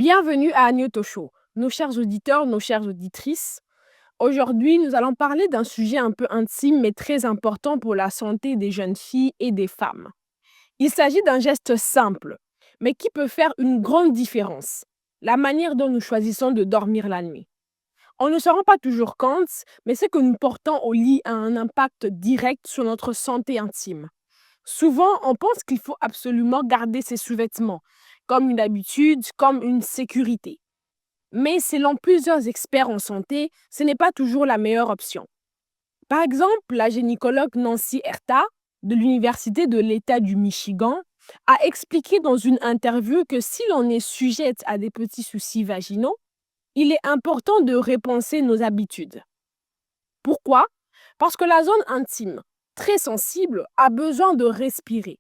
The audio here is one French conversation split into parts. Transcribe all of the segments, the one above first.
Bienvenue à Agnoto Show, nos chers auditeurs, nos chères auditrices. Aujourd'hui, nous allons parler d'un sujet un peu intime mais très important pour la santé des jeunes filles et des femmes. Il s'agit d'un geste simple, mais qui peut faire une grande différence. La manière dont nous choisissons de dormir la nuit. On ne se rend pas toujours compte, mais ce que nous portons au lit a un impact direct sur notre santé intime. Souvent, on pense qu'il faut absolument garder ses sous-vêtements, comme une habitude, comme une sécurité. Mais selon plusieurs experts en santé, ce n'est pas toujours la meilleure option. Par exemple, la gynécologue Nancy Herta, de l'Université de l'État du Michigan, a expliqué dans une interview que si l'on est sujette à des petits soucis vaginaux, il est important de repenser nos habitudes. Pourquoi? Parce que la zone intime, très sensible, a besoin de respirer.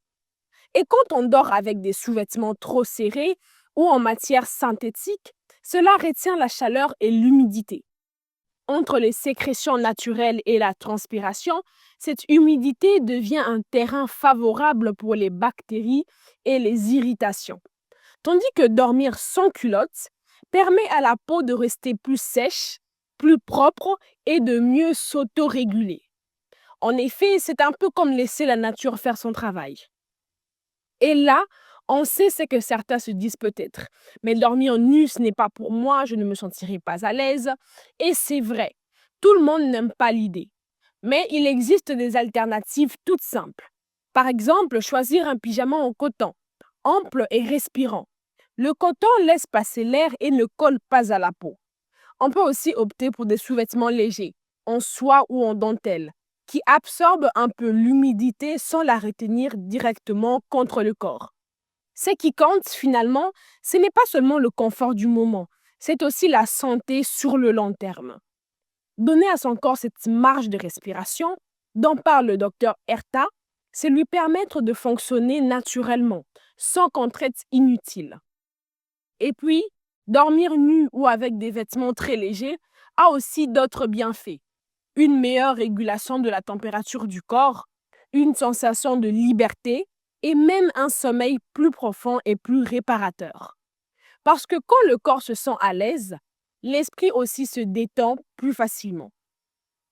Et quand on dort avec des sous-vêtements trop serrés ou en matière synthétique, cela retient la chaleur et l'humidité. Entre les sécrétions naturelles et la transpiration, cette humidité devient un terrain favorable pour les bactéries et les irritations. Tandis que dormir sans culotte permet à la peau de rester plus sèche, plus propre et de mieux s'autoréguler. En effet, c'est un peu comme laisser la nature faire son travail. Et là, on sait ce que certains se disent peut-être. Mais dormir nu, ce n'est pas pour moi, je ne me sentirai pas à l'aise. Et c'est vrai, tout le monde n'aime pas l'idée. Mais il existe des alternatives toutes simples. Par exemple, choisir un pyjama en coton, ample et respirant. Le coton laisse passer l'air et ne colle pas à la peau. On peut aussi opter pour des sous-vêtements légers, en soie ou en dentelle, qui absorbent un peu l'humidité sans la retenir directement contre le corps. Ce qui compte finalement, ce n'est pas seulement le confort du moment, c'est aussi la santé sur le long terme. Donner à son corps cette marge de respiration, dont parle le docteur Herta, c'est lui permettre de fonctionner naturellement, sans contrainte inutile. Et puis, dormir nu ou avec des vêtements très légers a aussi d'autres bienfaits. Une meilleure régulation de la température du corps, une sensation de liberté et même un sommeil plus profond et plus réparateur. Parce que quand le corps se sent à l'aise, l'esprit aussi se détend plus facilement.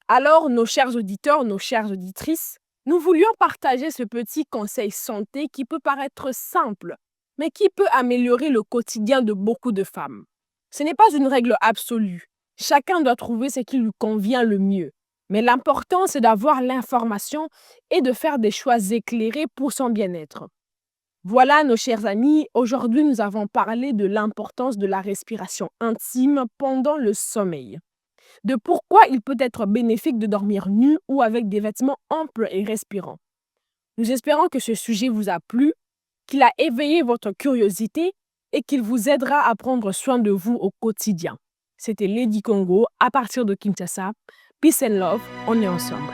Alors, nos chers auditeurs, nos chères auditrices, nous voulions partager ce petit conseil santé qui peut paraître simple, mais qui peut améliorer le quotidien de beaucoup de femmes. Ce n'est pas une règle absolue. Chacun doit trouver ce qui lui convient le mieux. Mais l'important, c'est d'avoir l'information et de faire des choix éclairés pour son bien-être. Voilà, nos chers amis, aujourd'hui nous avons parlé de l'importance de la respiration intime pendant le sommeil, de pourquoi il peut être bénéfique de dormir nu ou avec des vêtements amples et respirants. Nous espérons que ce sujet vous a plu, qu'il a éveillé votre curiosité et qu'il vous aidera à prendre soin de vous au quotidien. C'était Lady Congo à partir de Kinshasa. Peace and love, on est ensemble.